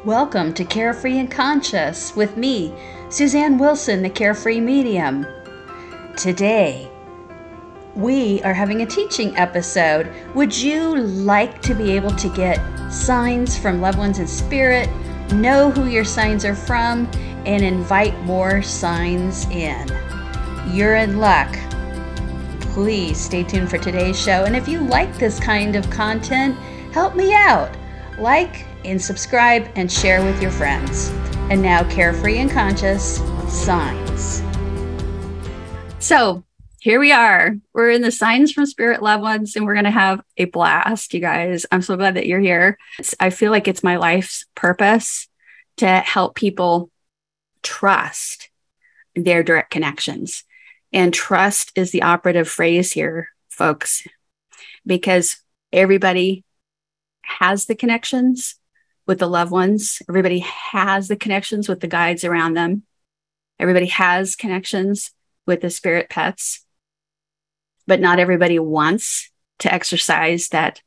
Welcome to Carefree and Conscious with me, Susanne Wilson, the Carefree Medium. Today, we are having a teaching episode. Would you like to be able to get signs from loved ones in spirit, know who your signs are from, and invite more signs in? You're in luck. Please stay tuned for today's show. And if you like this kind of content, help me out. Like and subscribe and share with your friends. And now, Carefree and Conscious, signs. So here we are. We're in the signs from spirit loved ones, and we're going to have a blast, you guys. I'm so glad that you're here. I feel like it's my life's purpose to help people trust their direct connections. And trust is the operative phrase here, folks, because everybody has the connections with the loved ones. Everybody has the connections with the guides around them. Everybody has connections with the spirit pets, but not everybody wants to exercise that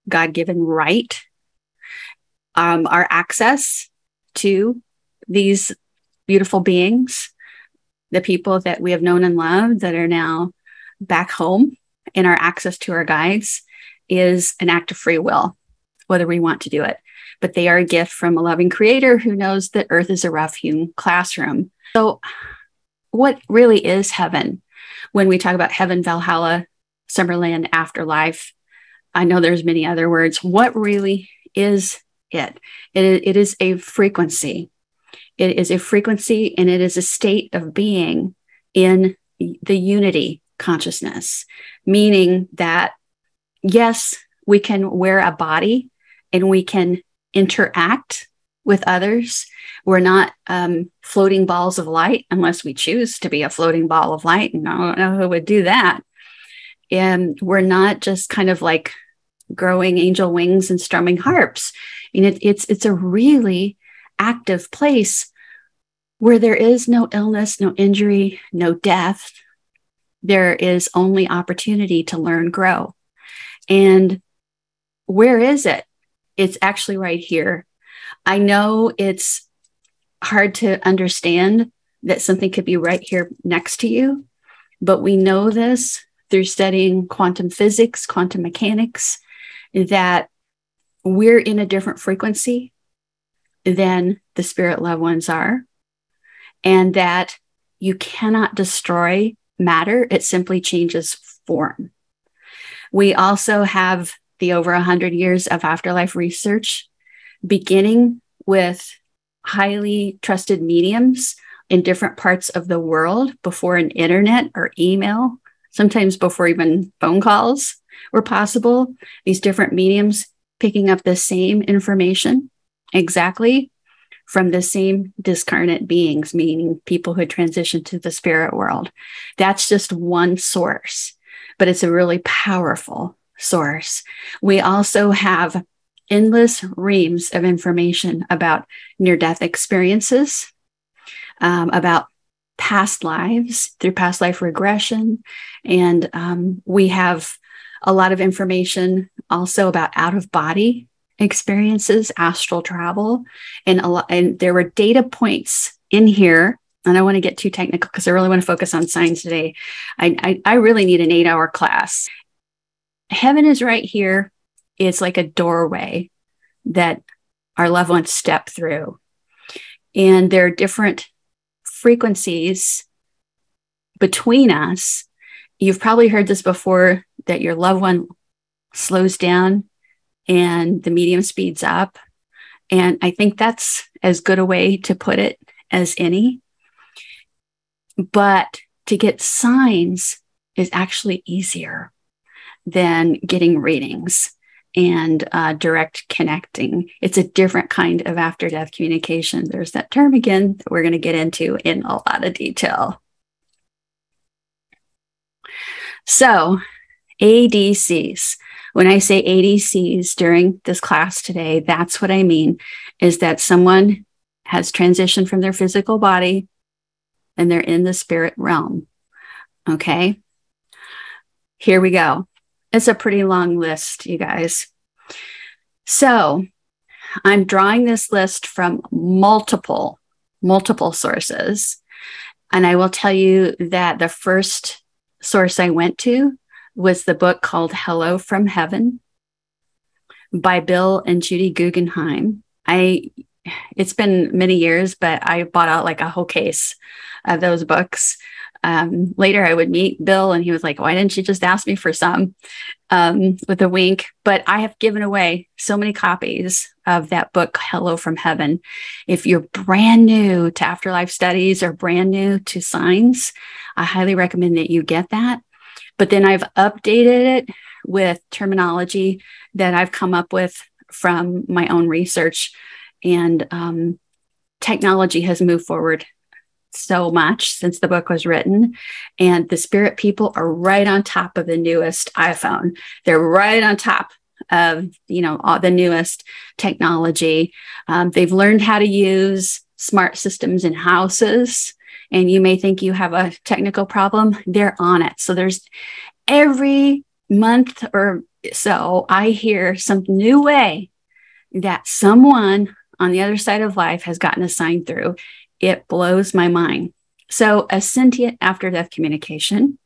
God-given right. Our access to these beautiful beings, the people that we have known and loved that are now back home, and our access to our guides is an act of free will, whether we want to do it. But they are a gift from a loving creator who knows that Earth is a rough-hewn classroom. So what really is heaven? When we talk about heaven, Valhalla, Summerland, afterlife, I know there's many other words. What really is it? It is a frequency. It is a frequency, and it is a state of being in the unity consciousness, meaning that, yes, we can wear a body and we can interact with others. We're not floating balls of light unless we choose to be a floating ball of light. And I don't know who would do that. And we're not just kind of like growing angel wings and strumming harps. And it's a really active place where there is no illness, no injury, no death. There is only opportunity to learn, grow. And where is it? It's actually right here. I know it's hard to understand that something could be right here next to you, but we know this through studying quantum physics, quantum mechanics, that we're in a different frequency than the spirit loved ones are, and that you cannot destroy matter. It simply changes form. We also have the over 100 years of afterlife research, beginning with highly trusted mediums in different parts of the world before an internet or email, sometimes before even phone calls were possible. These different mediums picking up the same information exactly from the same discarnate beings, meaning people who transitioned to the spirit world. That's just one source, but it's a really powerful source. We also have endless reams of information about near-death experiences, about past lives through past life regression. And we have a lot of information also about out-of-body experiences, astral travel, and there were data points in here. And I want to get too technical because I really want to focus on signs today. I really need an 8-hour class. Heaven is right here. It's like a doorway that our loved ones step through. And there are different frequencies between us. You've probably heard this before, that your loved one slows down and the medium speeds up. And I think that's as good a way to put it as any. But to get signs is actually easier than getting readings and direct connecting. It's a different kind of after-death communication. There's that term again that we're going to get into in a lot of detail. So, ADCs. When I say ADCs during this class today, that's what I mean, is that someone has transitioned from their physical body and they're in the spirit realm. Okay? Here we go. It's a pretty long list, you guys. So I'm drawing this list from multiple sources. And I will tell you that the first source I went to was the book called Hello from Heaven by Bill and Judy Guggenheim. It's been many years, but I bought out like a whole case of those books. Later I would meet Bill and he was like, why didn't you just ask me for some, with a wink? But I have given away so many copies of that book, Hello from Heaven. If you're brand new to afterlife studies or brand new to signs, I highly recommend that you get that. But then I've updated it with terminology that I've come up with from my own research. And technology has moved forward so much since the book was written. And the spirit people are right on top of the newest iPhone. They're right on top of, all the newest technology. They've learned how to use smart systems in houses. And you may think you have a technical problem. They're on it. So there's every month or so, I hear some new way that someone on the other side of life has gotten a sign through. It blows my mind. So a sentient after death communication.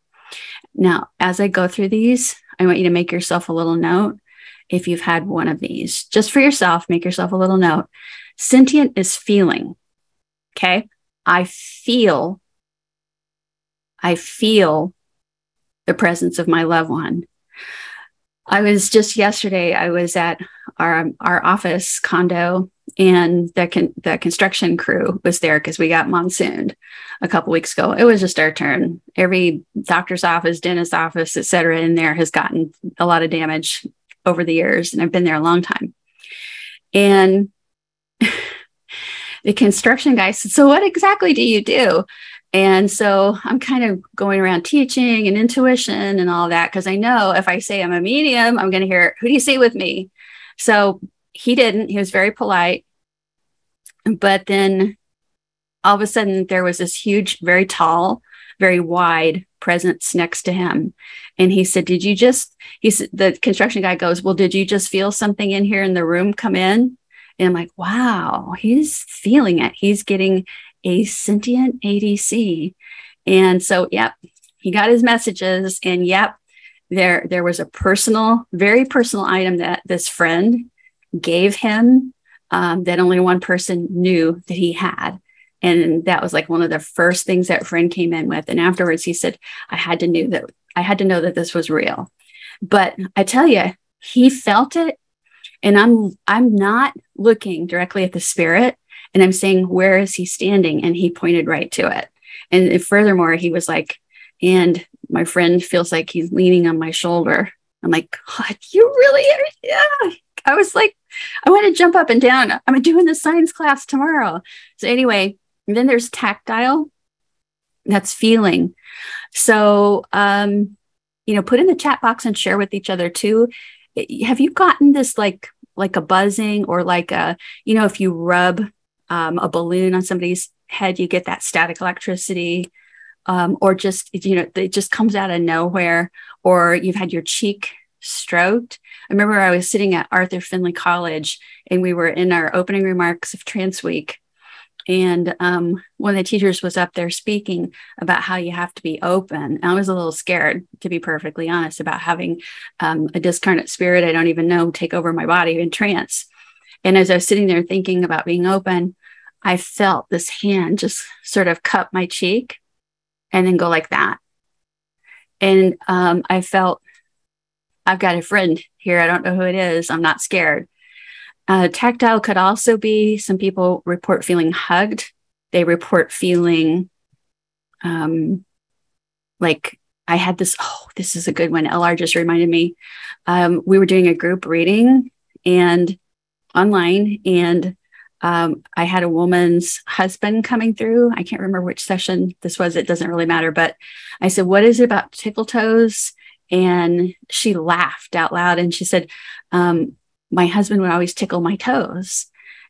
Now, as I go through these, I want you to make yourself a little note. If you've had one of these, just for yourself, make yourself a little note. Sentient is feeling. Okay. I feel the presence of my loved one. I was just yesterday, I was at our office condo, and the construction crew was there because we got monsooned a couple weeks ago. It was just our turn. Every doctor's office, dentist's office, et cetera, in there has gotten a lot of damage over the years. And I've been there a long time. And the construction guy said, so what exactly do you do? And so I'm kind of going around teaching and intuition and all that, because I know if I say I'm a medium, I'm going to hear, who do you see with me? So he didn't. He was very polite. But then all of a sudden there was this huge, very tall, very wide presence next to him. And he said, the construction guy goes, well, did you just feel something in here in the room come in? And I'm like, wow, he's feeling it. He's getting a sentient ADC. And so, yep, he got his messages. And yep, there was a very personal item that this friend gave him, that only one person knew that he had. And that was like one of the first things that friend came in with. And afterwards he said, I had to know that this was real. But I tell you, he felt it. And I'm not looking directly at the spirit, and I'm saying, where is he standing? And he pointed right to it. And furthermore, he was like, and my friend feels like he's leaning on my shoulder. I'm like, God, you really are? Yeah. I was like, I want to jump up and down. I'm doing the science class tomorrow. So anyway, and then there's tactile. That's feeling. So, put in the chat box and share with each other too. Have you gotten this like a buzzing, or like if you rub a balloon on somebody's head, you get that static electricity, or just, it just comes out of nowhere, or you've had your cheek stroked. I remember I was sitting at Arthur Findlay College, and we were in our opening remarks of Trance Week. And one of the teachers was up there speaking about how you have to be open. And I was a little scared, to be perfectly honest, about having a discarnate spirit I don't even know take over my body in trance. And as I was sitting there thinking about being open, I felt this hand just sort of cup my cheek and then go like that. And I felt, I've got a friend here. I don't know who it is. I'm not scared. Tactile could also be, some people report feeling hugged. They report feeling like I had this, this is a good one. LR just reminded me. We were doing a group reading and online, and I had a woman's husband coming through. I can't remember which session this was. It doesn't really matter. But I said, what is it about tickle toes? And she laughed out loud, and she said, my husband would always tickle my toes.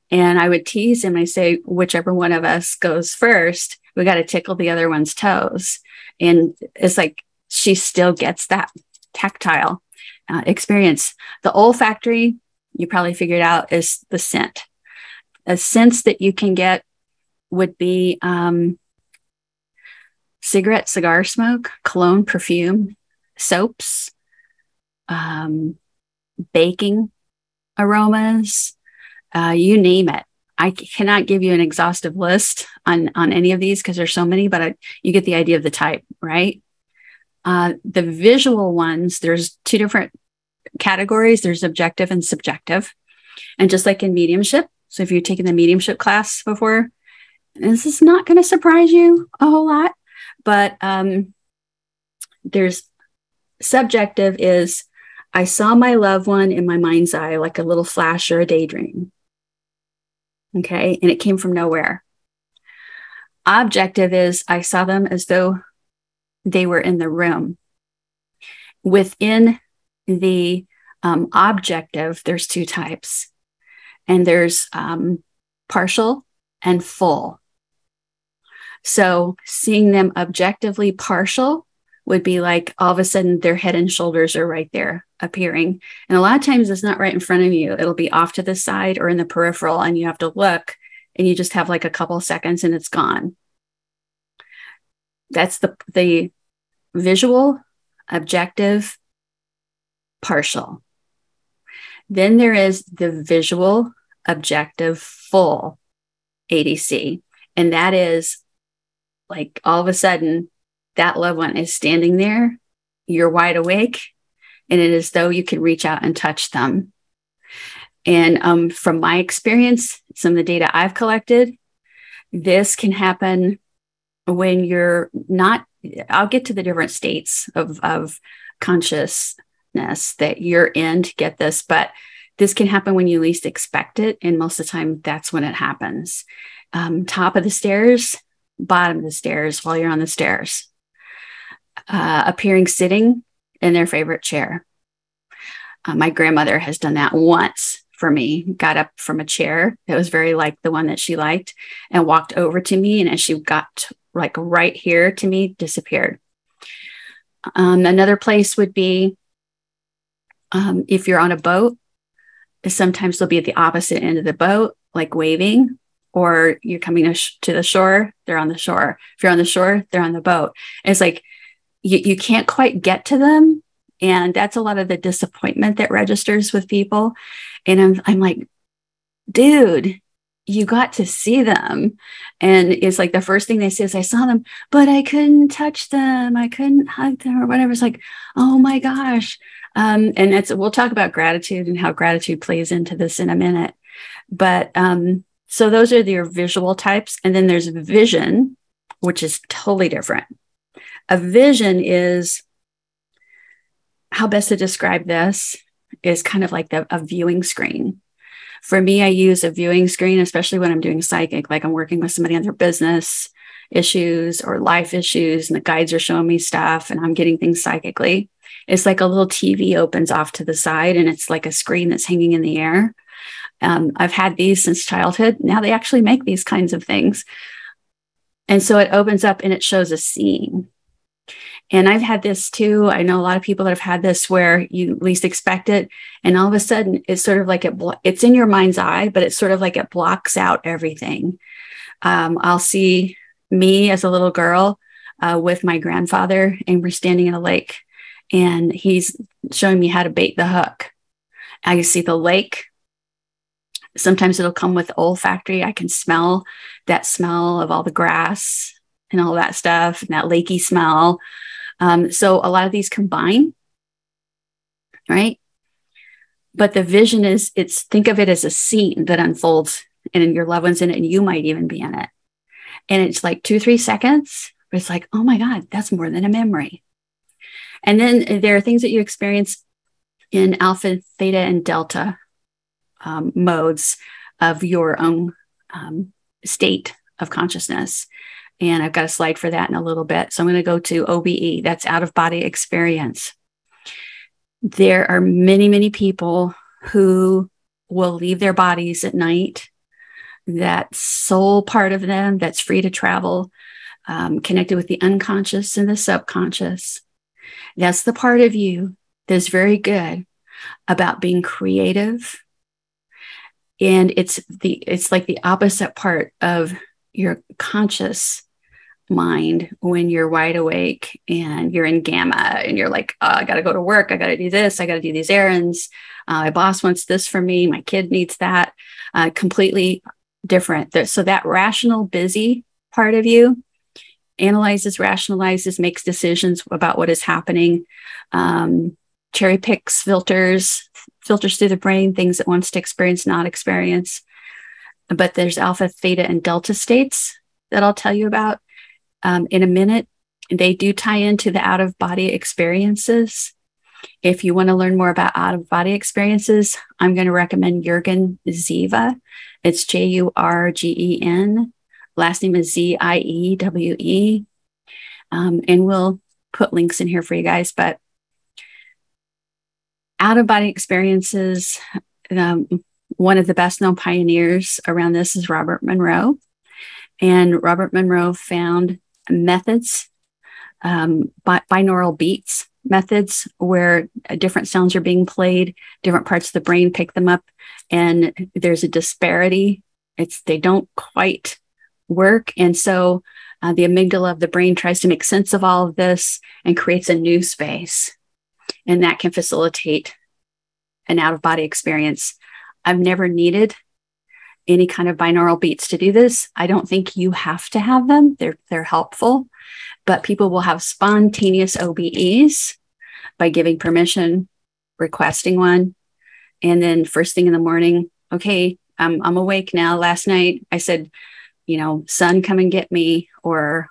And I would tease him. I say, whichever one of us goes first, we got to tickle the other one's toes. And it's like, she still gets that tactile experience. The olfactory, you probably figured out, is the scent. A sense that you can get would be cigar smoke, cologne, perfume, soaps, baking aromas, you name it. I cannot give you an exhaustive list on any of these because there's so many, but you get the idea of the type, right? The visual ones, there's two different categories. There's objective and subjective. And just like in mediumship, so if you've taken the mediumship class before, this is not going to surprise you a whole lot, but there's subjective is, I saw my loved one in my mind's eye, like a little flash or a daydream. Okay. And it came from nowhere. Objective is, I saw them as though they were in the room. Within the objective, there's two types, and there's partial and full. So seeing them objectively partial would be like all of a sudden their head and shoulders are right there appearing. And a lot of times it's not right in front of you. It'll be off to the side or in the peripheral, and you have to look, and you just have like a couple seconds and it's gone. That's the visual, objective, partial. Then there is the visual, objective, full ADC. And that is like all of a sudden that loved one is standing there, you're wide awake, and it is as though you can reach out and touch them. And from my experience, some of the data I've collected, this can happen when you're not, I'll get to the different states of consciousness that you're in to get this, but this can happen when you least expect it. And most of the time, that's when it happens. Top of the stairs, bottom of the stairs while you're on the stairs. Appearing sitting in their favorite chair. My grandmother has done that once for me, got up from a chair that was very like the one that she liked and walked over to me. And as she got like right here to me, disappeared. Another place would be if you're on a boat, sometimes they'll be at the opposite end of the boat, like waving, or you're coming to the shore, they're on the shore. If you're on the shore, they're on the boat. And it's like, you can't quite get to them. And that's a lot of the disappointment that registers with people. And I'm like, dude, you got to see them. And it's like the first thing they say is, I saw them, but I couldn't touch them. I couldn't hug them or whatever. It's like, oh my gosh. And we'll talk about gratitude and how gratitude plays into this in a minute. But so those are your visual types. And then there's vision, which is totally different. A vision is, how best to describe this is kind of like a viewing screen. For me, I use a viewing screen, especially when I'm doing psychic, like I'm working with somebody on their business issues or life issues, and the guides are showing me stuff and I'm getting things psychically. It's like a little TV opens off to the side, and it's like a screen that's hanging in the air. I've had these since childhood. Now they actually make these kinds of things. And so it opens up and it shows a scene. And I've had this too. I know a lot of people that have had this where you least expect it. And all of a sudden it's sort of like it's in your mind's eye, but it's sort of like it blocks out everything. I'll see me as a little girl with my grandfather, and we're standing in a lake, and he's showing me how to bait the hook. I see the lake. Sometimes it'll come with olfactory. I can smell that smell of all the grass and all that stuff, and that lakey smell. So a lot of these combine, right? But the vision is, think of it as a scene that unfolds, and your loved one's in it, and you might even be in it. And it's like 2-3 seconds, but it's like, oh my God, that's more than a memory. And then there are things that you experience in alpha, theta, and delta modes of your own state of consciousness. And I've got a slide for that in a little bit. So I'm going to go to OBE, that's out of body experience. There are many, many people who will leave their bodies at night. That soul part of them that's free to travel, connected with the unconscious and the subconscious. That's the part of you that's very good about being creative And it's like the opposite part of your conscious mind when you're wide awake and you're in gamma and you're like, oh, I got to go to work. I got to do this. I got to do these errands. My boss wants this from me. My kid needs that. Completely different. So that rational, busy part of you analyzes, rationalizes, makes decisions about what is happening, cherry picks, filters through the brain, things it wants to experience, not experience. But there's alpha, theta, and delta states that I'll tell you about in a minute. They do tie into the out-of-body experiences. If you want to learn more about out-of-body experiences, I'm going to recommend Jürgen Ziva. It's Jurgen. Last name is Ziewe. And we'll put links in here for you guys. But out-of-body experiences, one of the best-known pioneers around this is Robert Monroe. And Robert Monroe found methods, binaural beats methods, where different sounds are being played, different parts of the brain pick them up, and there's a disparity. They don't quite work. And so the amygdala of the brain tries to make sense of all of this and creates a new space. And that can facilitate an out-of-body experience. I've never needed any kind of binaural beats to do this. I don't think you have to have them. They're helpful, but people will have spontaneous OBEs by giving permission, requesting one, and then first thing in the morning, okay, I'm awake now. Last night I said, son, come and get me, or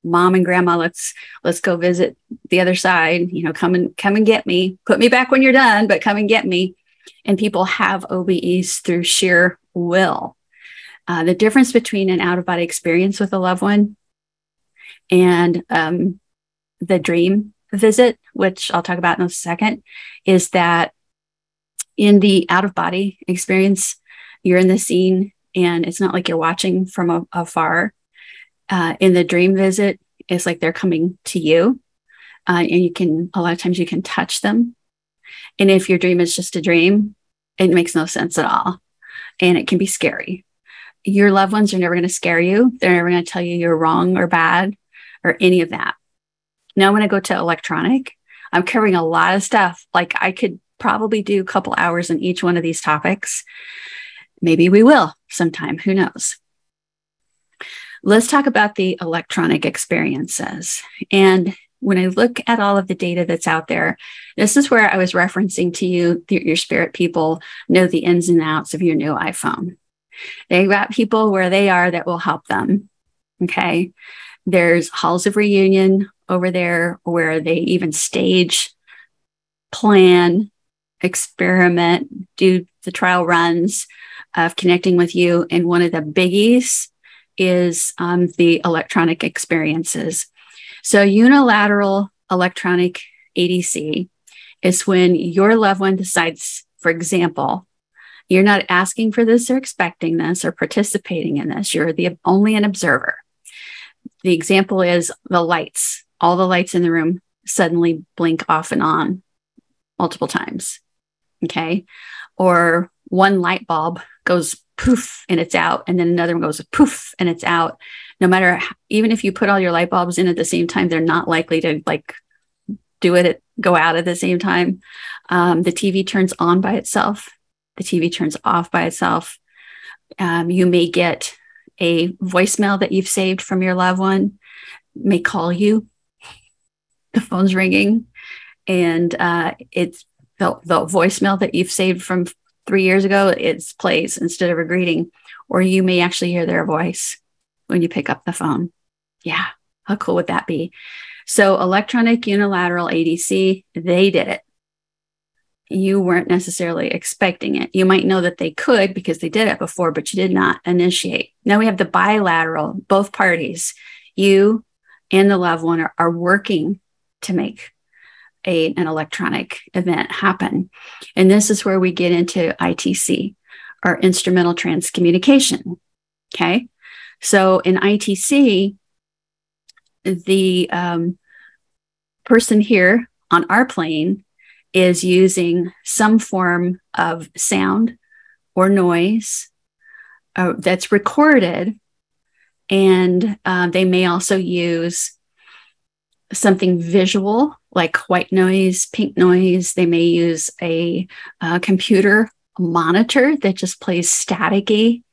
mom and grandma, let's go visit the other side. Come and get me. Put me back when you're done, but come and get me. And people have OBEs through sheer will. The difference between an out-of-body experience with a loved one and the dream visit, which I'll talk about in a second, is that in the out-of-body experience, you're in the scene and it's not like you're watching from afar. In the dream visit, it's like they're coming to you, and a lot of times you can touch them. And if your dream is just a dream, it makes no sense at all. And it can be scary. Your loved ones are never going to scare you. They're never going to tell you you're wrong or bad or any of that. Now, when I go to electronic, I'm covering a lot of stuff. Like, I could probably do a couple hours on each one of these topics. Maybe we will sometime. Who knows? Let's talk about the electronic experiences. And when I look at all of the data that's out there, this is where I was referencing to you, your spirit people know the ins and outs of your new iPhone. They've got people where they are that will help them. Okay. There's halls of reunion over there where they even stage, plan, experiment, do the trial runs of connecting with you. And one of the biggies is the electronic experiences. So unilateral electronic ADC is when your loved one decides, for example, you're not asking for this or expecting this or participating in this. You're only an observer. The example is the lights. All the lights in the room suddenly blink off and on multiple times. Okay. Or one light bulb goes poof and it's out. And then another one goes poof and it's out. No matter, even if you put all your light bulbs in at the same time, they're not likely to go out at the same time. The TV turns on by itself. The TV turns off by itself. You may get a voicemail that you've saved from your loved one, may call you. The phone's ringing, and it's the voicemail that you've saved from 3 years ago. It plays instead of a greeting, or you may actually hear their voice when you pick up the phone. Yeah, how cool would that be? So electronic unilateral ADC, they did it. You weren't necessarily expecting it. You might know that they could because they did it before, but you did not initiate. Now we have the bilateral, both parties, you and the loved one are working to make an electronic event happen. And this is where we get into ITC, or instrumental transcommunication. Okay. So in ITC, the person here on our plane is using some form of sound or noise that's recorded. And they may also use something visual like white noise, pink noise. They may use a computer monitor that just plays staticky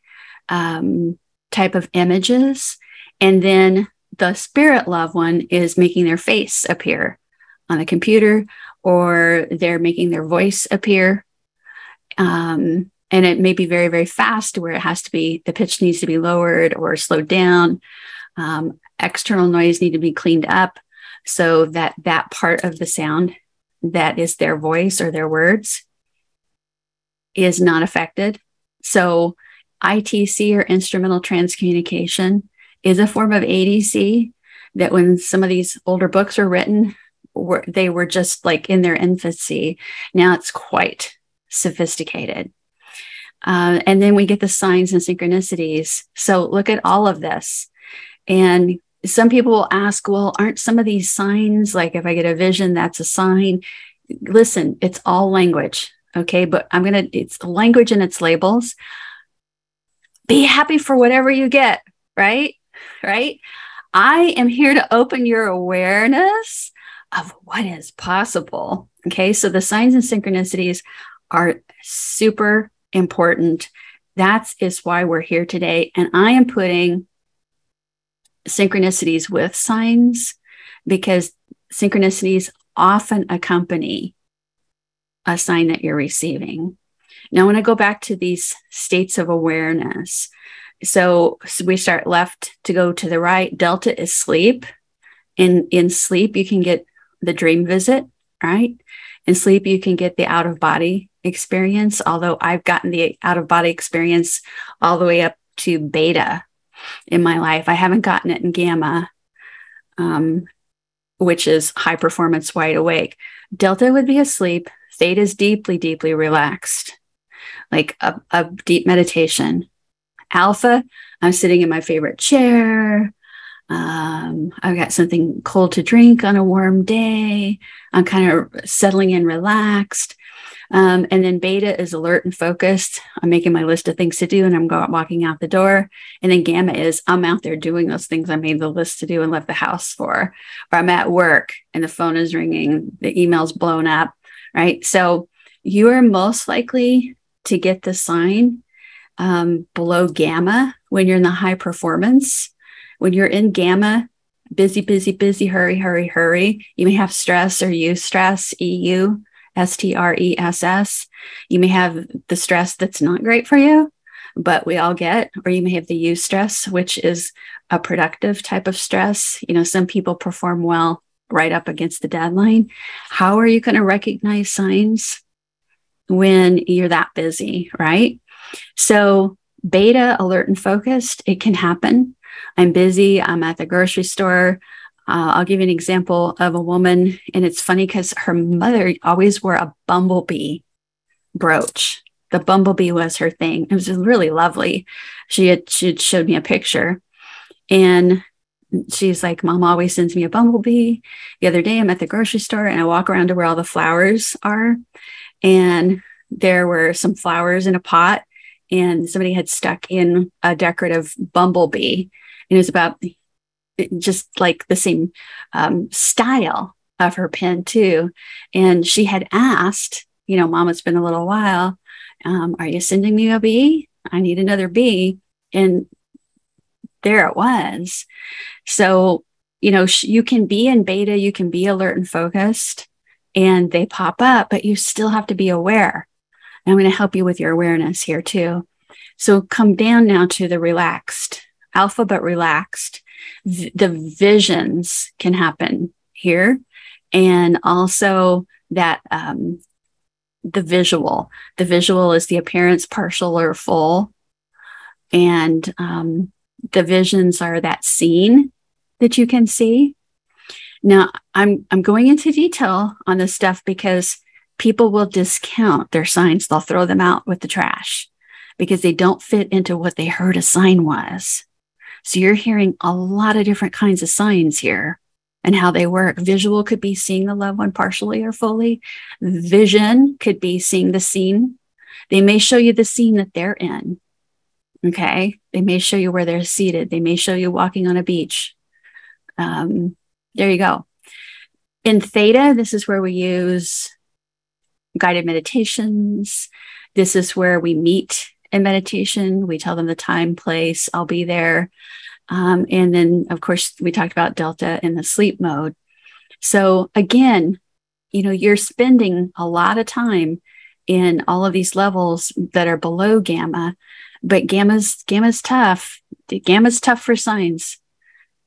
type of images. And then the spirit loved one is making their face appear on the computer, or they're making their voice appear. And it may be very, very fast, where it has to be, the pitch needs to be lowered or slowed down. External noise need to be cleaned up so that that part of the sound that is their voice or their words is not affected. So ITC, or instrumental transcommunication, is a form of ADC that when some of these older books were written, they were just like in their infancy. Now it's quite sophisticated. And then we get the signs and synchronicities. So look at all of this. And some people will ask, well, aren't some of these signs, like if I get a vision, that's a sign? Listen, it's all language. Okay. But it's language and its labels. Be happy for whatever you get, right? Right. I am here to open your awareness of what is possible. Okay. So the signs and synchronicities are super important. That is why we're here today. And I am putting synchronicities with signs, because synchronicities often accompany a sign that you're receiving. Now, I want to go back to these states of awareness. So we start left to go to the right. Delta is sleep. In sleep, you can get the dream visit, right? In sleep, you can get the out-of-body experience, although I've gotten the out-of-body experience all the way up to beta in my life. I haven't gotten it in gamma, which is high performance wide awake. Delta would be asleep. Theta is deeply, deeply relaxed, like a deep meditation. Alpha, I'm sitting in my favorite chair. I've got something cold to drink on a warm day. I'm kind of settling in, relaxed. And then beta is alert and focused. I'm making my list of things to do and I'm walking out the door. And then gamma is I'm out there doing those things I made the list to do and left the house for. Or I'm at work and the phone is ringing, the email's blown up, right? So you are most likely to get the sign below gamma when you're in the high performance. When you're in gamma, busy, busy, busy, hurry, hurry, hurry. You may have stress or eustress, EUSTRESS. You may have the stress that's not great for you, but we all get, or you may have the eustress, which is a productive type of stress. You know, some people perform well right up against the deadline. How are you going to recognize signs when you're that busy, right? So beta, alert and focused, it can happen. I'm busy. I'm at the grocery store. I'll give you an example of a woman, and it's funny because her mother always wore a bumblebee brooch. The bumblebee was her thing. It was really lovely. She had showed me a picture, and she's like, Mom always sends me a bumblebee. The other day, I'm at the grocery store, and I walk around to where all the flowers are, and there were some flowers in a pot, and somebody had stuck in a decorative bumblebee. And it was about just like the same style of her pen too. And she had asked, you know, Mom, it's been a little while. Are you sending me a bee? I need another bee. And there it was. So, you know, you can be in beta, you can be alert and focused, and they pop up, but you still have to be aware. And I'm going to help you with your awareness here too. So come down now to the relaxed, alpha, but relaxed. The visions can happen here. And also that the visual is the appearance, partial or full. And the visions are that scene that you can see. Now, I'm going into detail on this stuff because people will discount their signs. They'll throw them out with the trash because they don't fit into what they heard a sign was. So you're hearing a lot of different kinds of signs here and how they work. Visual could be seeing the loved one partially or fully. Vision could be seeing the scene. They may show you the scene that they're in. Okay. They may show you where they're seated. They may show you walking on a beach. There you go. In theta, this is where we use guided meditations. This is where we meet in meditation. We tell them the time, place, I'll be there. And then, of course, we talked about delta in the sleep mode. So again, you're spending a lot of time in all of these levels that are below gamma, but gamma's tough. Gamma's tough for signs.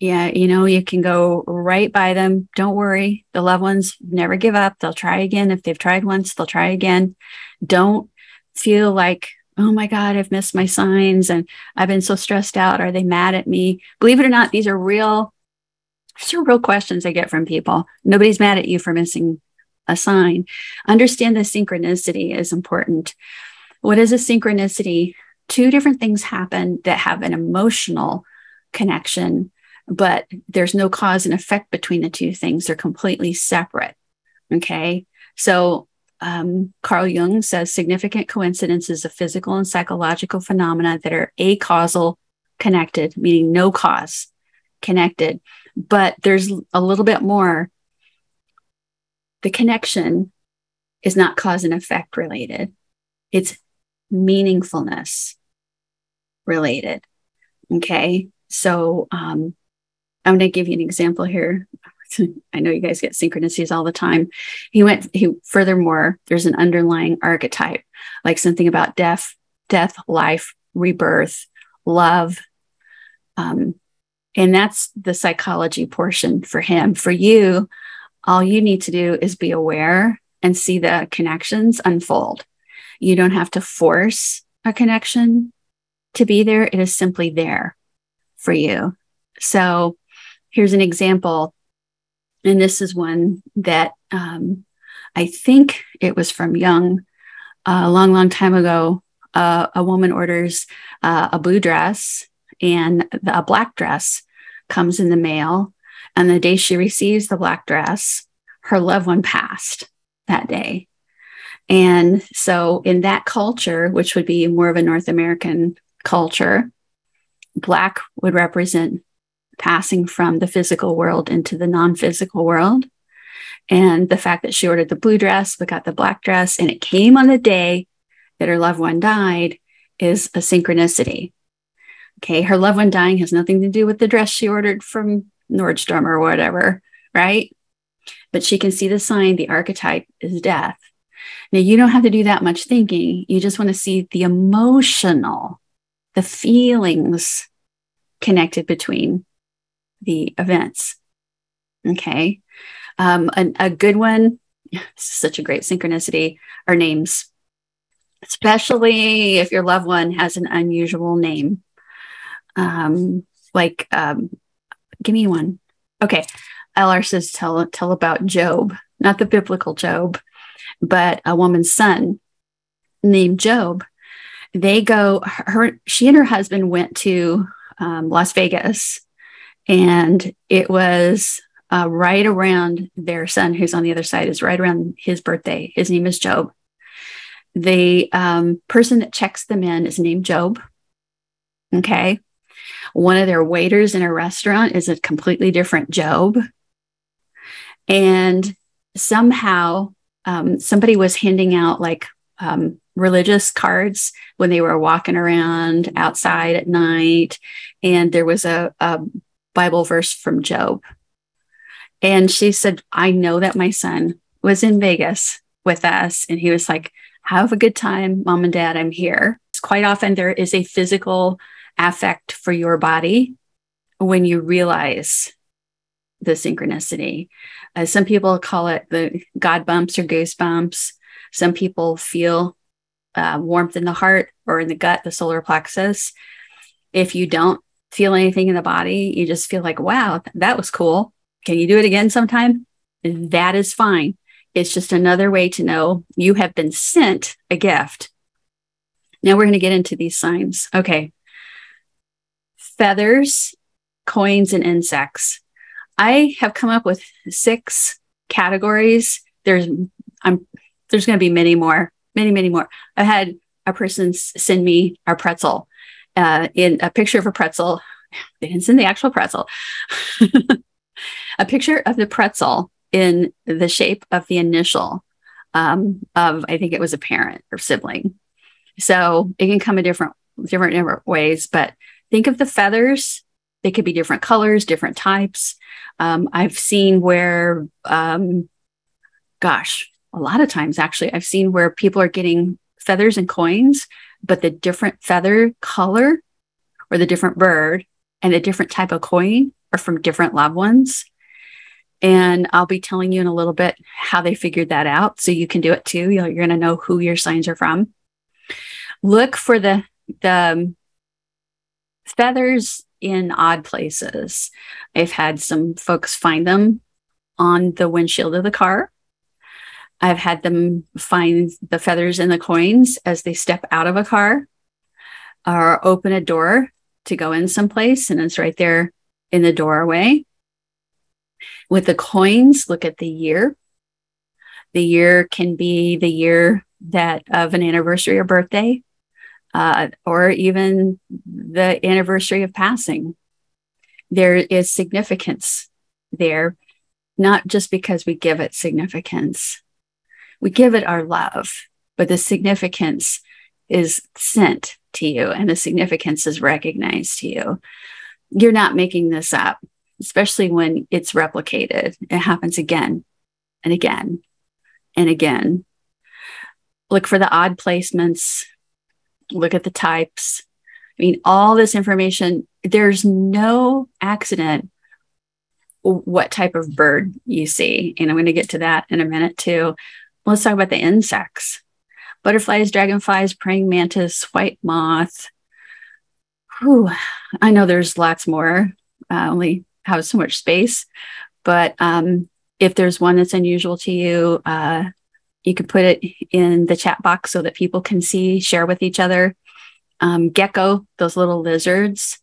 Yeah, you can go right by them. Don't worry. The loved ones never give up. They'll try again. If they've tried once, they'll try again. Don't feel like, oh my God, I've missed my signs and I've been so stressed out. Are they mad at me? Believe it or not, these are real questions I get from people. Nobody's mad at you for missing a sign. Understand the synchronicity is important. What is a synchronicity? Two different things happen that have an emotional connection, but there's no cause and effect between the two things. They're completely separate. Okay. So Carl Jung says significant coincidences of physical and psychological phenomena that are acausal connected, meaning no cause connected. But there's a little bit more. The connection is not cause and effect related. It's meaningfulness related. Okay. So I'm going to give you an example here. I know you guys get synchronicities all the time. Furthermore, there's an underlying archetype, like something about death, life, rebirth, love. And that's the psychology portion for him. For you, all you need to do is be aware and see the connections unfold. You don't have to force a connection to be there. It is simply there for you. So here's an example. And this is one that I think it was from Jung a long, long time ago. A woman orders a blue dress and a black dress comes in the mail. And the day she receives the black dress, her loved one passed that day. And so in that culture, which would be more of a North American culture, black would represent passing from the physical world into the non-physical world. And the fact that she ordered the blue dress but got the black dress and it came on the day that her loved one died is a synchronicity. Okay, her loved one dying has nothing to do with the dress she ordered from Nordstrom or whatever, right? But she can see the sign, the archetype is death. Now, you don't have to do that much thinking. You just want to see the emotional, the feelings connected between the events. Okay. A good one, this is such a great synchronicity, are names, especially if your loved one has an unusual name. Give me one. Okay. LR says, tell about Job, not the biblical Job, but a woman's son named Job. She and her husband went to Las Vegas, and it was right around their son, who's on the other side, is right around his birthday. His name is Job. The person that checks them in is named Job. Okay. One of their waiters in a restaurant is a completely different Job. And somehow somebody was handing out religious cards when they were walking around outside at night. And there was a Bible verse from Job. And she said, I know that my son was in Vegas with us. And he was like, have a good time, Mom and Dad, I'm here. Quite often there is a physical affect for your body when you realize the synchronicity. Some people call it the God bumps or goosebumps. Some people feel warmth in the heart or in the gut, the solar plexus. If you don't feel anything in the body, you just feel like, wow, that was cool. Can you do it again sometime? That is fine. It's just another way to know you have been sent a gift. Now we're going to get into these signs. Okay. Feathers, coins, and insects. I have come up with 6 categories. There's going to be many more. I've had a person send me a pretzel, in a picture of a pretzel. They didn't send the actual pretzel. A picture of the pretzel in the shape of the initial of, I think it was a parent or sibling. So it can come in different ways, but think of the feathers. They could be different colors, different types. I've seen where, a lot of times actually, I've seen where people are getting feathers and coins, but the different feather color or the different bird and the different type of coin are from different loved ones. And I'll be telling you in a little bit how they figured that out. So you can do it too. You're going to know who your signs are from. Look for the feathers in odd places. I've had some folks find them on the windshield of the car. I've had them find the feathers in the coins as they step out of a car or open a door to go in someplace, and it's right there in the doorway. With the coins, look at the year. The year can be the year that of an anniversary or birthday, or even the anniversary of passing. There is significance there, not just because we give it significance. We give it our love, but the significance is sent to you and the significance is recognized to you. You're not making this up, especially when it's replicated. It happens again and again and again. Look for the odd placements. Look at the types. I mean, all this information, there's no accident what type of bird you see. And I'm going to get to that in a minute too. Let's talk about the insects. Butterflies, dragonflies, praying mantis, white moth. Whew, I know there's lots more. I only have so much space. But if there's one that's unusual to you, you can put it in the chat box so that people can see, share with each other. Gecko, those little lizards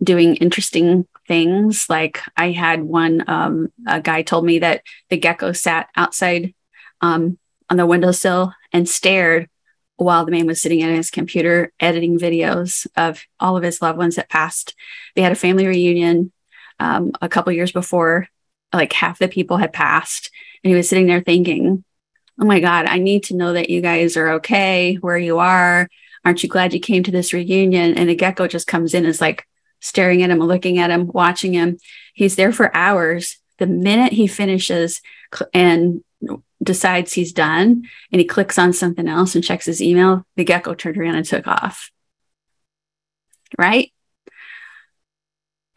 doing interesting things. Like I had one, a guy told me that the gecko sat outside on the windowsill and stared while the man was sitting at his computer editing videos of all of his loved ones that passed. They had a family reunion a couple years before, like half the people had passed, and he was sitting there thinking, oh my God, I need to know that you guys are okay where you are. Aren't you glad you came to this reunion? And the gecko just comes in and is like staring at him, looking at him, watching him. He's there for hours. The minute he finishes and decides he's done and he clicks on something else and checks his email, the gecko turned around and took off. Right?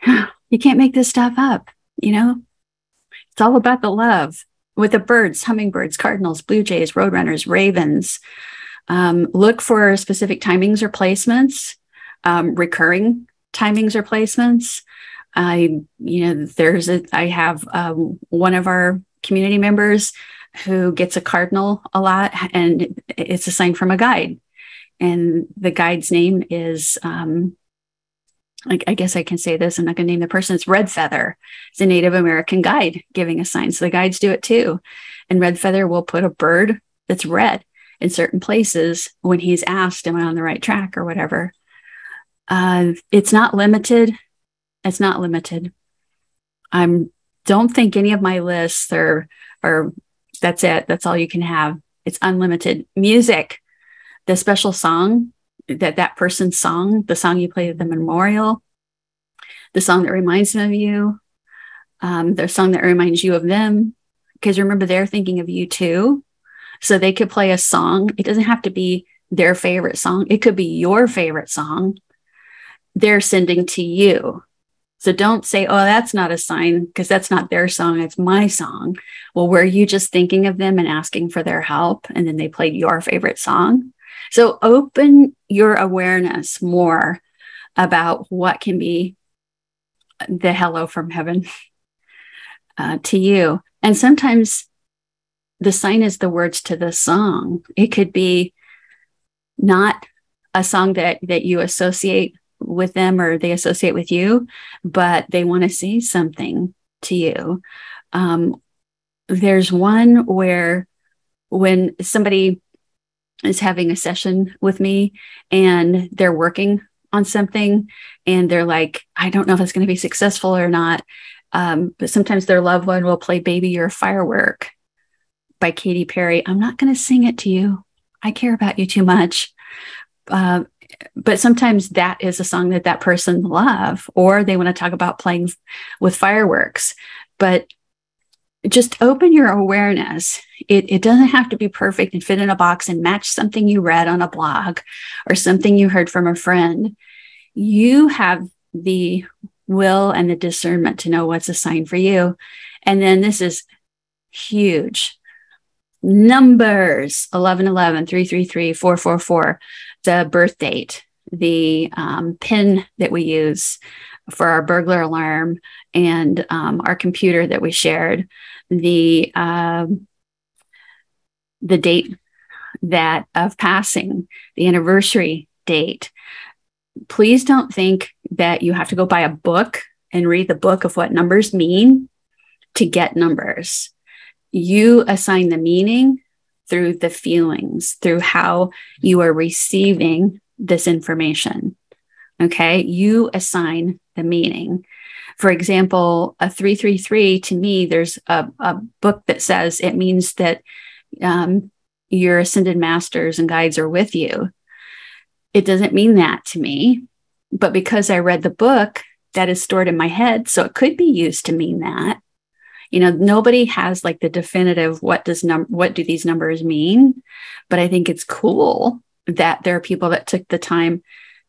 You can't make this stuff up, you know? It's all about the love. With the birds, hummingbirds, cardinals, blue jays, roadrunners, ravens. Look for specific timings or placements, recurring timings or placements. I have one of our community members who gets a cardinal a lot, and it's a sign from a guide. And the guide's name is, I guess I can say this, I'm not going to name the person, it's Red Feather. It's a Native American guide giving a sign. So the guides do it too. And Red Feather will put a bird that's red in certain places when he's asked, am I on the right track or whatever. It's not limited. It's not limited. Don't think any of my lists are that's it. That's all you can have. It's unlimited. Music, the special song that person's song, the song you play at the memorial, the song that reminds them of you, the song that reminds you of them. Because remember, they're thinking of you too. So they could play a song. It doesn't have to be their favorite song. It could be your favorite song they're sending to you. So don't say, oh, that's not a sign because that's not their song. It's my song. Well, were you just thinking of them and asking for their help? And then they played your favorite song. So open your awareness more about what can be the hello from heaven to you. And sometimes the sign is the words to the song. It could be not a song that you associate with them or they associate with you, but they want to say something to you. There's one where when somebody is having a session with me and they're working on something and they're like, I don't know if it's going to be successful or not. But sometimes their loved one will play Baby You're a Firework by Katy Perry. I'm not going to sing it to you. I care about you too much. But sometimes that is a song that person loves, or they want to talk about playing with fireworks. But just open your awareness. It doesn't have to be perfect and fit in a box and match something you read on a blog or something you heard from a friend. You have the will and the discernment to know what's assigned for you. And then this is huge. Numbers 1111, 333, 444, the birth date, the PIN that we use for our burglar alarm, and our computer that we shared, the date that of passing, the anniversary date. Please don't think that you have to go buy a book and read the book of what numbers mean to get numbers. You assign the meaning through the feelings, through how you are receiving this information. Okay, you assign the meaning. For example, a 333, to me, there's a book that says it means that your ascended masters and guides are with you. It doesn't mean that to me, but because I read the book, that is stored in my head, so it could be used to mean that. You know, nobody has like the definitive what do these numbers mean, but I think it's cool that there are people that took the time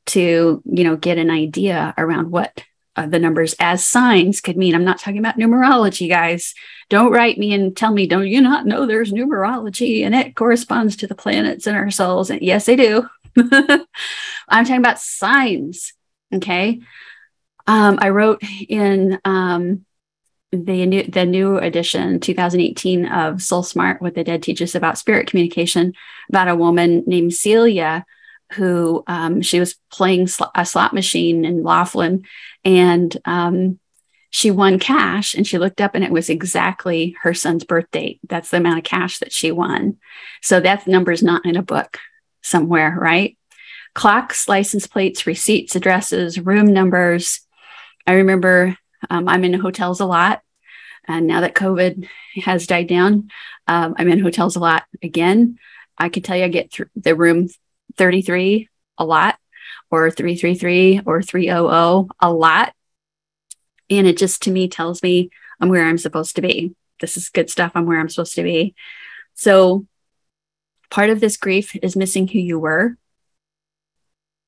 to, you know, get an idea around what the numbers as signs could mean. I'm not talking about numerology, guys. Don't write me and tell me, don't you not know there's numerology and it corresponds to the planets in our souls? And yes, they do. I'm talking about signs. Okay. I wrote in the new edition, 2018 of Soul Smart, What the Dead Teach Us About Spirit Communication, about a woman named Celia who she was playing a slot machine in Laughlin, and she won cash, and she looked up and it was exactly her son's birth date. That's the amount of cash that she won. So that number's not in a book somewhere, right? Clocks, license plates, receipts, addresses, room numbers. I remember I'm in hotels a lot. And now that COVID has died down, I'm in hotels a lot again. I can tell you I get the room 33 a lot, or 333 or 300 a lot. And it just, to me, tells me I'm where I'm supposed to be. This is good stuff. I'm where I'm supposed to be. So part of this grief is missing who you were.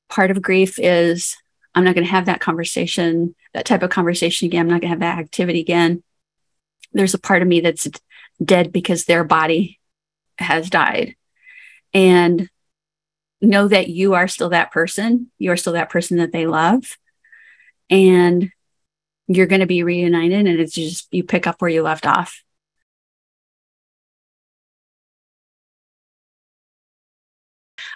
Part of grief is I'm not going to have that conversation, that type of conversation again. I'm not going to have that activity again. There's a part of me that's dead because their body has died. And know that you are still that person. You are still that person that they love. And you're going to be reunited, and it's just, you pick up where you left off.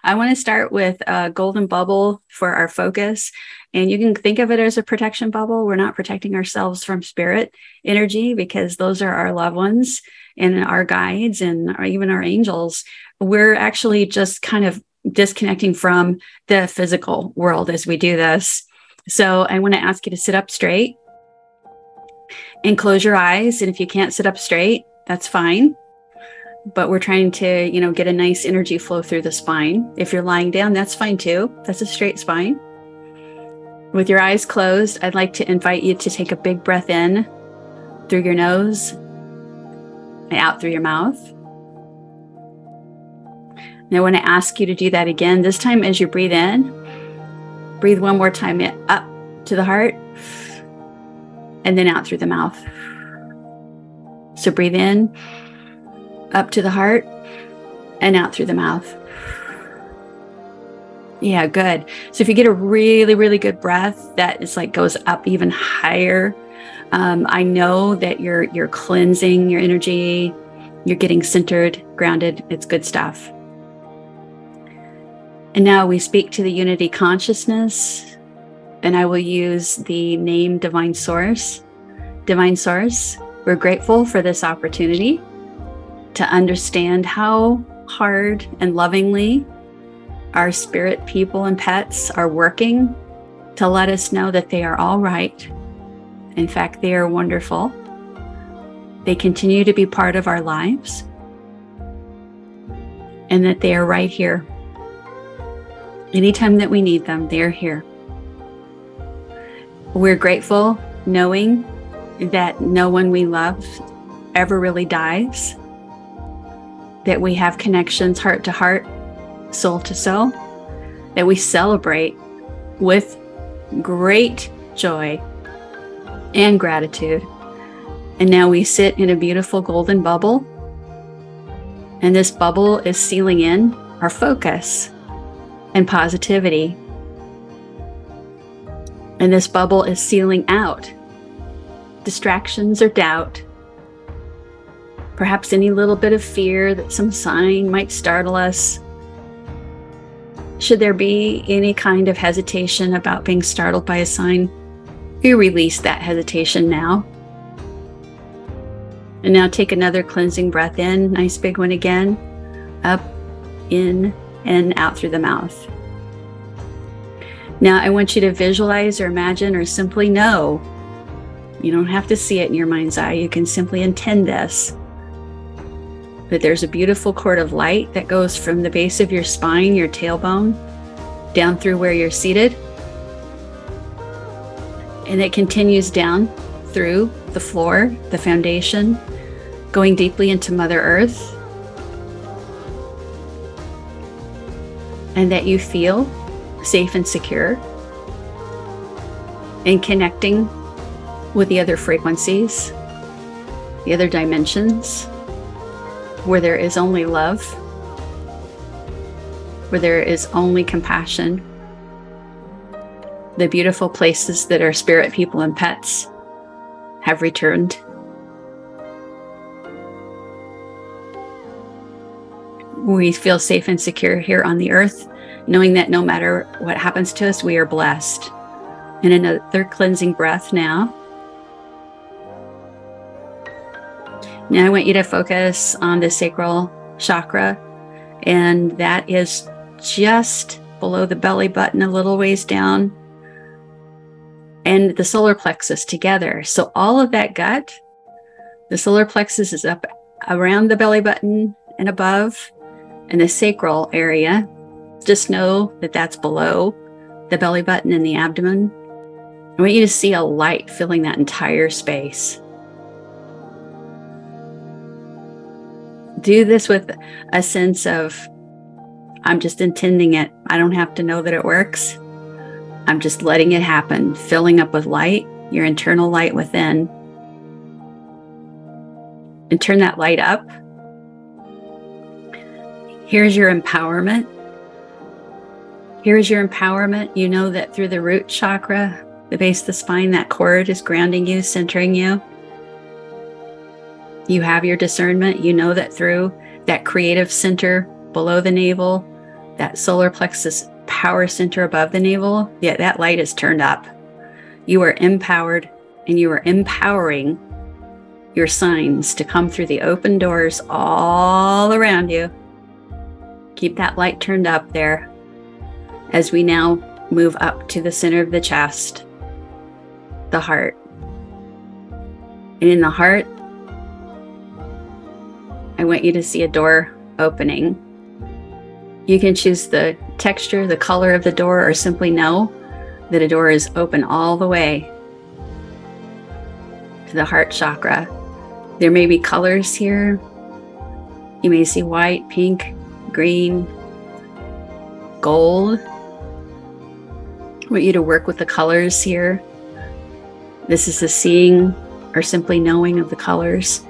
I want to start with a golden bubble for our focus. And you can think of it as a protection bubble. We're not protecting ourselves from spirit energy, because those are our loved ones and our guides and even our angels. We're actually just kind of disconnecting from the physical world as we do this. So I want to ask you to sit up straight and close your eyes. And if you can't sit up straight, that's fine. But we're trying to, you know, get a nice energy flow through the spine. If you're lying down, that's fine too. That's a straight spine. With your eyes closed, I'd like to invite you to take a big breath in through your nose and out through your mouth. And I want to ask you to do that again. This time, as you breathe in, breathe one more time in, up to the heart, and then out through the mouth. So breathe in, up to the heart, and out through the mouth. Yeah, good. So if you get a really, really good breath that is like goes up even higher, I know that you're cleansing your energy, you're getting centered, grounded. It's good stuff. And now we speak to the unity consciousness, and I will use the name Divine Source. Divine Source, we're grateful for this opportunity to understand how hard and lovingly our spirit people and pets are working to let us know that they are all right. In fact, they are wonderful. They continue to be part of our lives, and that they are right here. Anytime that we need them, they are here. We're grateful knowing that no one we love ever really dies, that we have connections heart to heart, soul to soul, that we celebrate with great joy and gratitude. And now we sit in a beautiful golden bubble, and this bubble is sealing in our focus and positivity. And this bubble is sealing out distractions or doubt, perhaps any little bit of fear that some sign might startle us. Should there be any kind of hesitation about being startled by a sign, we release that hesitation now. And now take another cleansing breath in, nice big one again, up, in, and out through the mouth. Now I want you to visualize or imagine or simply know. You don't have to see it in your mind's eye. You can simply intend this. That there's a beautiful cord of light that goes from the base of your spine, your tailbone, down through where you're seated. And it continues down through the floor, the foundation, going deeply into Mother Earth. And that you feel safe and secure and connecting with the other frequencies, the other dimensions, where there is only love, where there is only compassion, the beautiful places that our spirit people and pets have returned. We feel safe and secure here on the earth, knowing that no matter what happens to us, we are blessed. And another cleansing breath now. Now I want you to focus on the sacral chakra, and that is just below the belly button, a little ways down, and the solar plexus together. So all of that gut, the solar plexus is up around the belly button and above, and the sacral area, just know that that's below the belly button and the abdomen. I want you to see a light filling that entire space. Do this with a sense of, I'm just intending it. I don't have to know that it works. I'm just letting it happen, filling up with light, your internal light within. And turn that light up. Here's your empowerment. Here's your empowerment. You know that through the root chakra, the base of the spine, that cord is grounding you, centering you. You have your discernment. You know that through that creative center below the navel, that solar plexus power center above the navel, yeah, that light is turned up. You are empowered, and you are empowering your signs to come through the open doors all around you. Keep that light turned up there as we now move up to the center of the chest, the heart. And in the heart, I want you to see a door opening. You can choose the texture, the color of the door, or simply know that a door is open all the way to the heart chakra. There may be colors here. You may see white, pink, green, gold. I want you to work with the colors here. This is the seeing or simply knowing of the colors.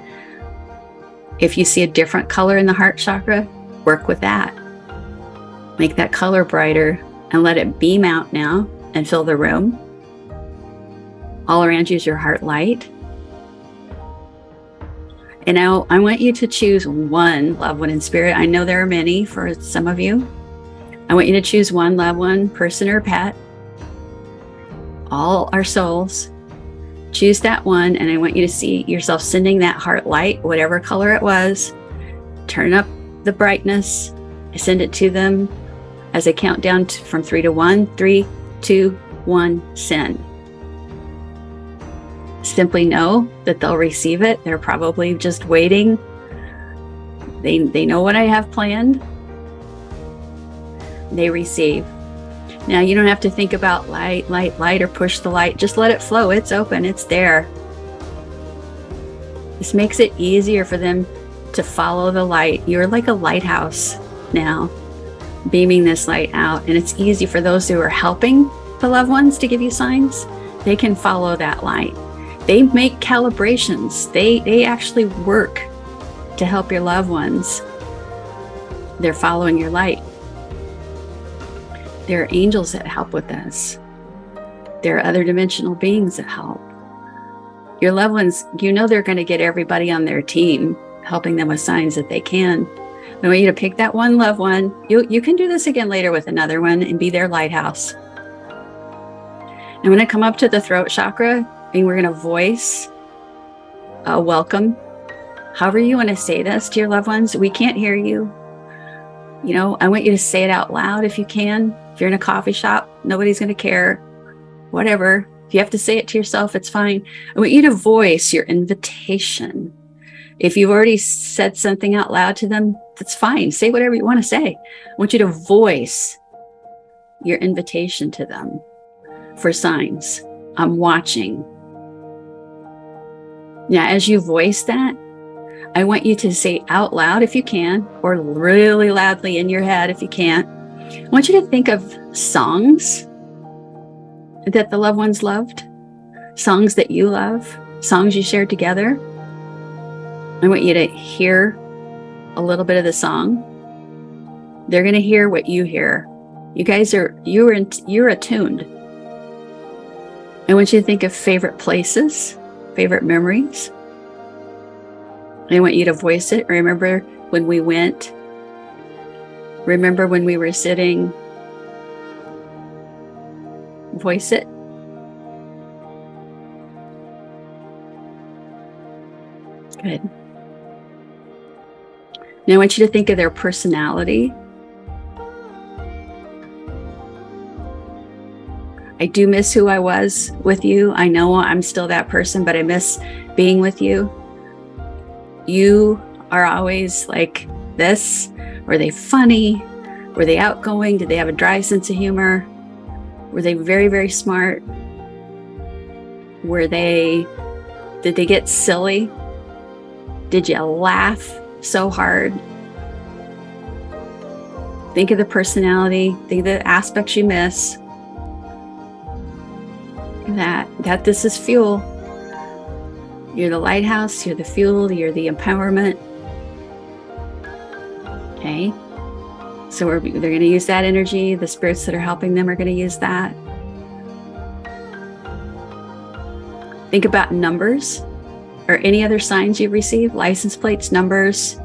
If you see a different color in the heart chakra, work with that. Make that color brighter and let it beam out now and fill the room. All around you is your heart light. And now I want you to choose one loved one in spirit. I know there are many for some of you. I want you to choose one loved one, person or pet. All our souls. Choose that one, and I want you to see yourself sending that heart light, whatever color it was, turn up the brightness. I send it to them as I count down from 3 to 1. 3, 2, 1, send. Simply know that they'll receive it. They're probably just waiting. They know what I have planned. They receive. Now, you don't have to think about light, or push the light. Just let it flow. It's open. It's there. This makes it easier for them to follow the light. You're like a lighthouse now, beaming this light out. And it's easy for those who are helping the loved ones to give you signs. They can follow that light. They make calibrations. They actually work to help your loved ones. They're following your light. There are angels that help with this. There are other dimensional beings that help. Your loved ones, you know they're going to get everybody on their team, helping them with signs that they can. I want you to pick that one loved one. You can do this again later with another one and be their lighthouse. I'm going to come up to the throat chakra and we're going to voice a welcome. However you want to say this to your loved ones. We can't hear you. You know, I want you to say it out loud if you can. If you're in a coffee shop, nobody's going to care. Whatever. If you have to say it to yourself, it's fine. I want you to voice your invitation. If you've already said something out loud to them, that's fine. Say whatever you want to say. I want you to voice your invitation to them for signs. I'm watching. Now, as you voice that, I want you to say out loud if you can, or really loudly in your head if you can't. I want you to think of songs that the loved ones loved, songs that you love, songs you shared together. I want you to hear a little bit of the song. They're going to hear what you hear. You guys you're attuned. I want you to think of favorite places, favorite memories. I want you to voice it. Remember when we went. Remember when we were sitting. Voice it. Good. Now I want you to think of their personality. I do miss who I was with you. I know I'm still that person, but I miss being with you. You are always like this. Were they funny? Were they outgoing? Did they have a dry sense of humor? Were they very, very smart? Did they get silly? Did you laugh so hard? Think of the personality. Think of the aspects you miss. That this is fuel. You're the lighthouse, you're the fuel, you're the empowerment. Okay. So they're going to use that energy. The spirits that are helping them are going to use that. Think about numbers or any other signs you've received, license plates, numbers.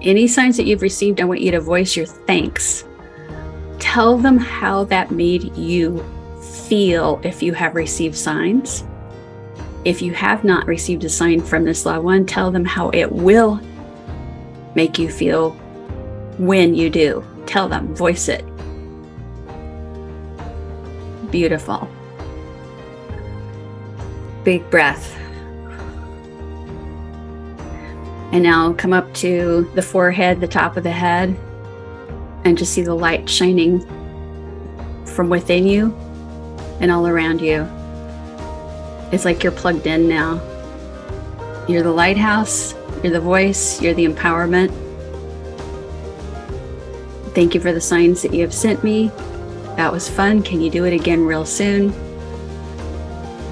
Any signs that you've received, I want you to voice your thanks. Tell them how that made you feel if you have received signs. If you have not received a sign from this loved one, tell them how it will make you feel when you do. Tell them, voice it. Beautiful. Big breath. And now come up to the forehead, the top of the head, and just see the light shining from within you and all around you. It's like you're plugged in now. You're the lighthouse, you're the voice, you're the empowerment. Thank you for the signs that you have sent me. That was fun. Can you do it again real soon?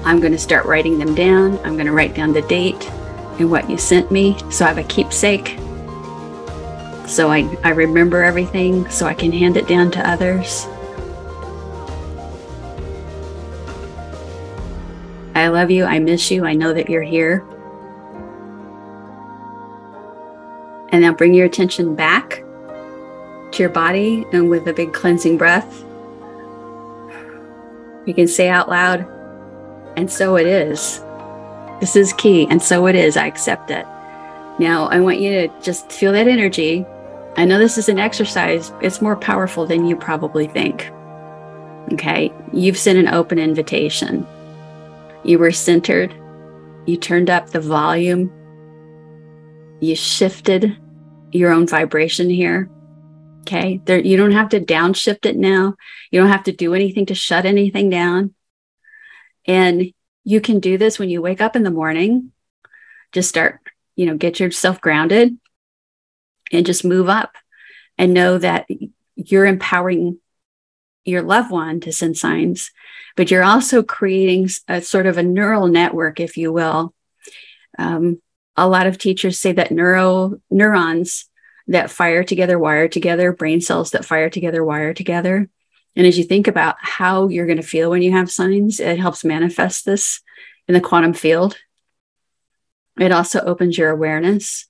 I'm going to start writing them down. I'm going to write down the date and what you sent me, so I have a keepsake. So I remember everything, so I can hand it down to others. I love you. I miss you. I know that you're here. And now bring your attention back to your body, and with a big cleansing breath, you can say out loud, and so it is. This is key. And so it is. I accept it. Now, I want you to just feel that energy. I know this is an exercise. It's more powerful than you probably think. Okay, you've sent an open invitation. You were centered. You turned up the volume. You shifted your own vibration here. Okay, you don't have to downshift it now. You don't have to do anything to shut anything down. And you can do this when you wake up in the morning. Just start, get yourself grounded and just move up and know that you're empowering your loved one to send signs, but you're also creating a sort of a neural network, if you will. A lot of teachers say that neurons that fire together, wire together, brain cells that fire together, wire together. And as you think about how you're going to feel when you have signs, it helps manifest this in the quantum field. It also opens your awareness.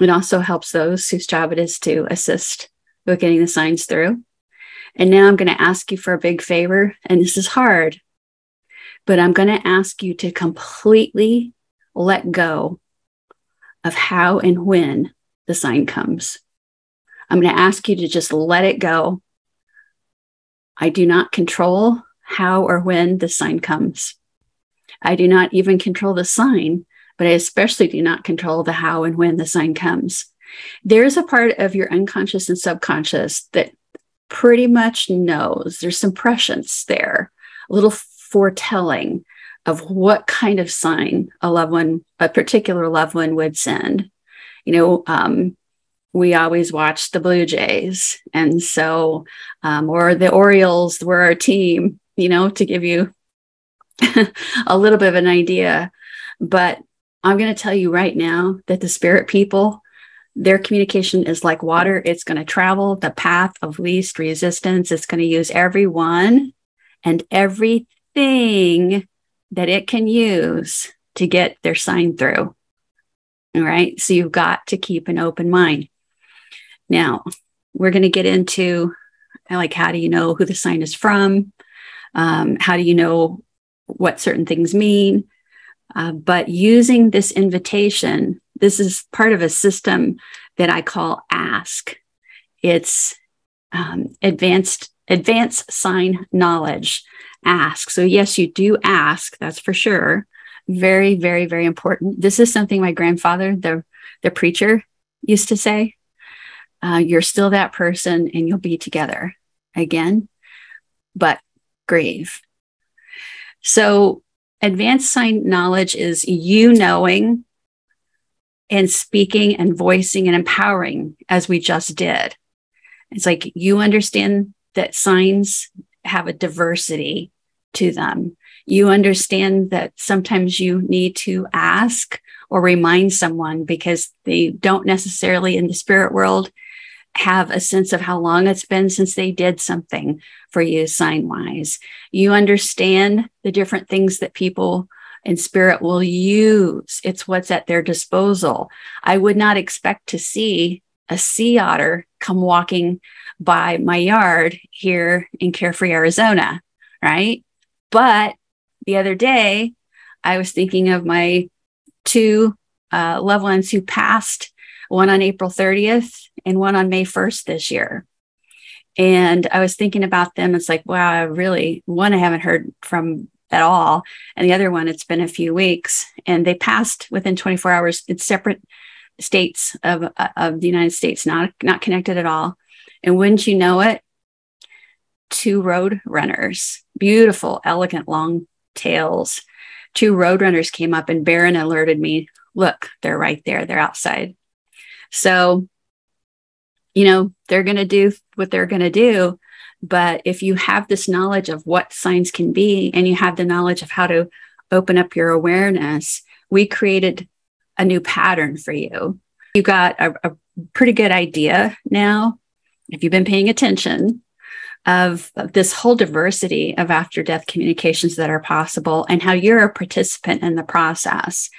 It also helps those whose job it is to assist with getting the signs through. And now I'm going to ask you for a big favor, and this is hard, but I'm going to ask you to completely let go of how and when the sign comes. I'm going to ask you to just let it go. I do not control how or when the sign comes. I do not even control the sign, but I especially do not control the how and when the sign comes. There's a part of your unconscious and subconscious that pretty much knows. There's some prescience there, a little foretelling of what kind of sign a particular loved one would send. We always watch the Blue Jays, and so, or the Orioles were our team, to give you a little bit of an idea. But I'm going to tell you right now that the spirit people, their communication is like water. It's going to travel the path of least resistance. It's going to use everyone and everything that it can use to get their sign through. All right. So you've got to keep an open mind. Now, we're going to get into how do you know who the sign is from? How do you know what certain things mean? But using this invitation, this is part of a system that I call ASK. It's advanced sign knowledge, ASK. So yes, you do ask, that's for sure. Very, very, very important. This is something my grandfather, the preacher, used to say. You're still that person and you'll be together again, but grieve. So advanced sign knowledge is you knowing and speaking and voicing and empowering as we just did. It's like you understand that signs have a diversity to them. You understand that sometimes you need to ask or remind someone because they don't necessarily in the spirit world have a sense of how long it's been since they did something for you sign-wise. You understand the different things that people in spirit will use. It's what's at their disposal. I would not expect to see a sea otter come walking by my yard here in Carefree, Arizona, right? But the other day, I was thinking of my two loved ones who passed, one on April 30th and one on May 1st this year. And I was thinking about them. It's like, wow, one I haven't heard from at all. And the other one, it's been a few weeks. And they passed within 24 hours in separate states of the United States, not connected at all. And wouldn't you know it, two road runners, beautiful, elegant, long tails. Two road runners came up and Baron alerted me, look, they're right there. They're outside. So, they're going to do what they're going to do. But if you have this knowledge of what signs can be, and you have the knowledge of how to open up your awareness, we created a new pattern for you. You got a pretty good idea now, if you've been paying attention, of this whole diversity of after-death communications that are possible and how you're a participant in the process.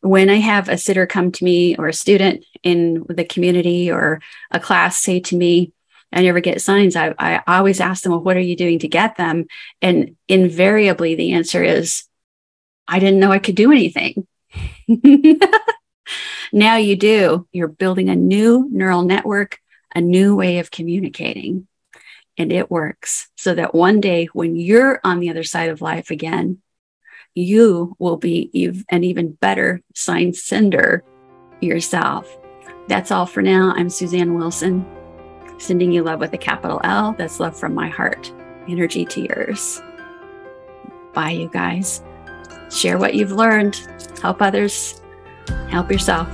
When I have a sitter come to me or a student in the community or a class say to me, I never get signs, I always ask them, well, what are you doing to get them? And invariably the answer is, I didn't know I could do anything. Now you do. You're building a new neural network, a new way of communicating. And it works so that one day when you're on the other side of life again, you will be an even better sign sender yourself. That's all for now. I'm Susanne Wilson, sending you love with a capital L. That's love from my heart. Energy to yours. Bye, you guys. Share what you've learned. Help others. Help yourself.